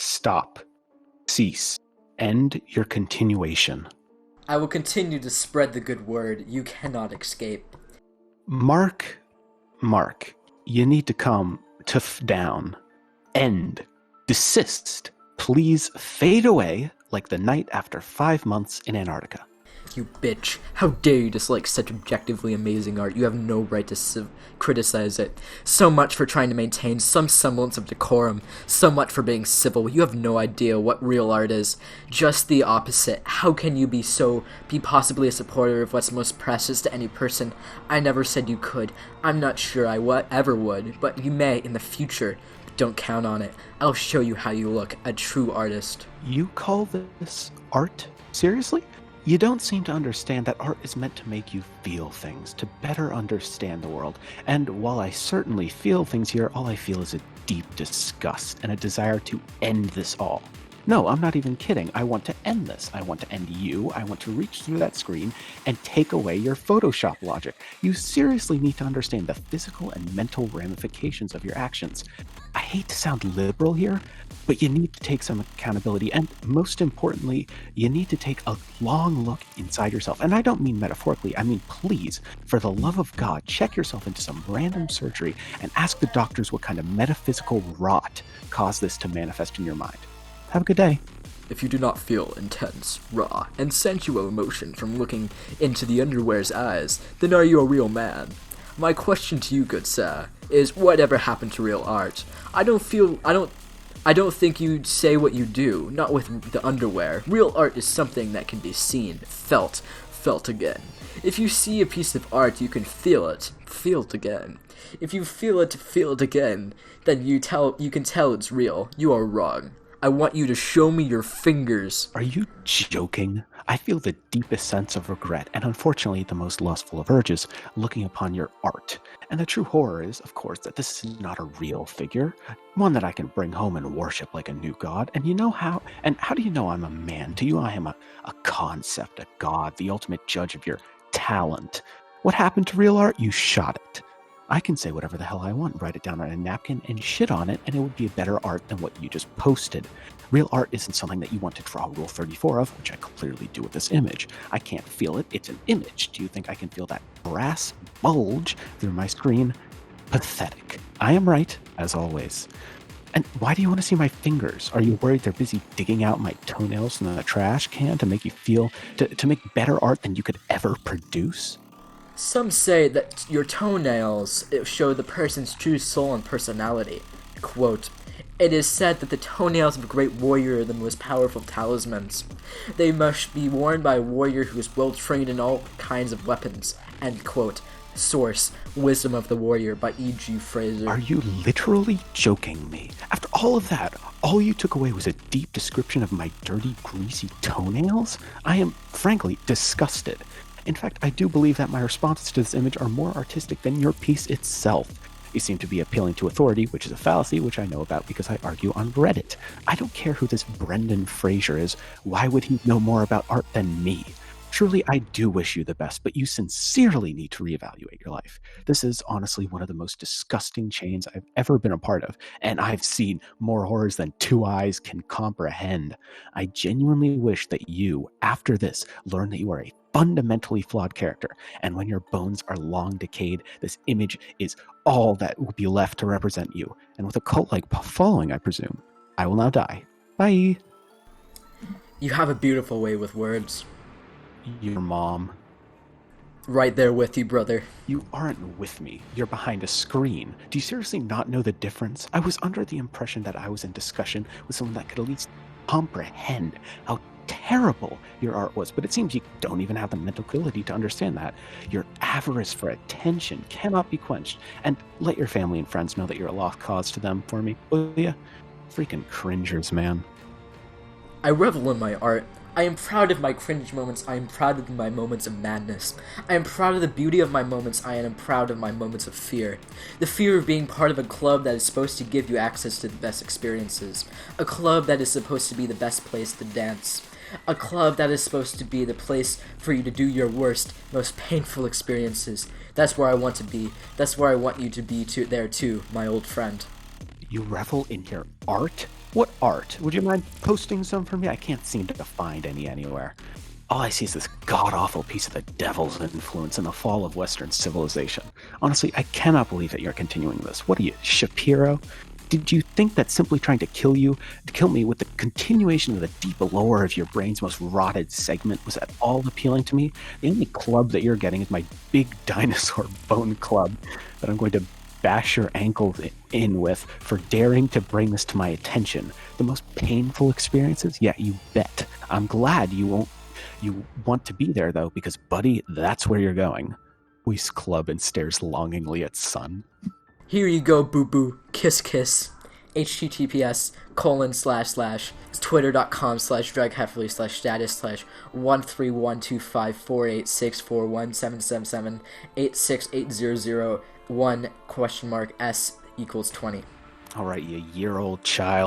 Stop. Cease. End your continuation. I will continue to spread the good word. You cannot escape. Mark, you need to come down. End. Desist. Please fade away like the night after 5 months in Antarctica. You bitch. How dare you dislike such objectively amazing art? You have no right to criticize it. So much for trying to maintain some semblance of decorum. So much for being civil. You have no idea what real art is. Just the opposite. How can you be possibly a supporter of what's most precious to any person? I never said you could. I'm not sure I ever would, but you may in the future. Don't count on it. I'll show you how you look, a true artist. You call this art? Seriously? You don't seem to understand that art is meant to make you feel things, to better understand the world. And while I certainly feel things here, all I feel is a deep disgust and a desire to end this all. No, I'm not even kidding. I want to end this. I want to end you. I want to reach through that screen and take away your Photoshop logic. You seriously need to understand the physical and mental ramifications of your actions. I hate to sound liberal here, but you need to take some accountability. And most importantly, you need to take a long look inside yourself. And I don't mean metaphorically. I mean, please, for the love of God, check yourself into some random surgery and ask the doctors what kind of metaphysical rot caused this to manifest in your mind. Have a good day. If you do not feel intense, raw, and sensual emotion from looking into the underwear's eyes, then are you a real man? My question to you, good sir, is whatever happened to real art? I don't think you'd say what you do, not with the underwear. Real art is something that can be seen, felt again. If you see a piece of art, you can feel it again. If you feel it again, then you can tell it's real. You are wrong. I want you to show me your fingers. Are you joking? I feel the deepest sense of regret, and unfortunately the most lustful of urges, looking upon your art. And the true horror is, of course, that this is not a real figure, one that I can bring home and worship like a new god. And you know how? And how do you know I'm a man? To you, I am a concept, a god, the ultimate judge of your talent. What happened to real art? You shot it. I can say whatever the hell I want, write it down on a napkin and shit on it, and it would be a better art than what you just posted. Real art isn't something that you want to draw Rule 34 of, which I clearly do with this image. I can't feel it. It's an image. Do you think I can feel that brass bulge through my screen? Pathetic. I am right, as always. And why do you want to see my fingers? Are you worried they're busy digging out my toenails from the trash can to make you feel, to make better art than you could ever produce? Some say that your toenails show the person's true soul and personality. Quote, "It is said that the toenails of a great warrior are the most powerful talismans. They must be worn by a warrior who is well trained in all kinds of weapons." End quote. Source, Wisdom of the Warrior by E.G. Fraser. Are you literally joking me? After all of that, all you took away was a deep description of my dirty, greasy toenails? I am, frankly, disgusted. In fact, I do believe that my responses to this image are more artistic than your piece itself. You seem to be appealing to authority, which is a fallacy, which I know about because I argue on Reddit. I don't care who this Brendan Fraser is. Why would he know more about art than me? Truly, I do wish you the best, but you sincerely need to reevaluate your life. This is honestly one of the most disgusting chains I've ever been a part of, and I've seen more horrors than two eyes can comprehend. I genuinely wish that you, after this, learn that you are a fundamentally flawed character, and when your bones are long decayed, this image is all that will be left to represent you. And with a cult-like following, I presume, I will now die. Bye. You have a beautiful way with words. Your mom. Right there with you, brother. You aren't with me. You're behind a screen. Do you seriously not know the difference? I was under the impression that I was in discussion with someone that could at least comprehend how terrible your art was, but it seems you don't even have the mental ability to understand that. Your avarice for attention cannot be quenched, and let your family and friends know that you're a lost cause to them for me, will ya? Freaking cringers, man. I revel in my art. I am proud of my cringe moments. I am proud of my moments of madness. I am proud of the beauty of my moments. I am proud of my moments of fear. The fear of being part of a club that is supposed to give you access to the best experiences. A club that is supposed to be the best place to dance. A club that is supposed to be the place for you to do your worst, most painful experiences. That's where I want to be. That's where I want you to be there too, my old friend. You revel in your art? What art? Would you mind posting some for me? I can't seem to find any anywhere. All I see is this god-awful piece of the devil's influence in the fall of Western civilization. Honestly, I cannot believe that you're continuing this. What are you, Shapiro? Did you think that simply trying to kill me with the continuation of the deep lore of your brain's most rotted segment was at all appealing to me? The only club that you're getting is my big dinosaur bone club that I'm going to bash your ankles in with for daring to bring this to my attention. The most painful experiences? Yeah, you bet. I'm glad you want to be there though, because buddy, that's where you're going. Whis club and stares longingly at Sun. Here you go, boo boo. Kiss kiss. https://twitter.com/dragheffley/status/1312548641777868001 ? S = 20. All right, you year-old child.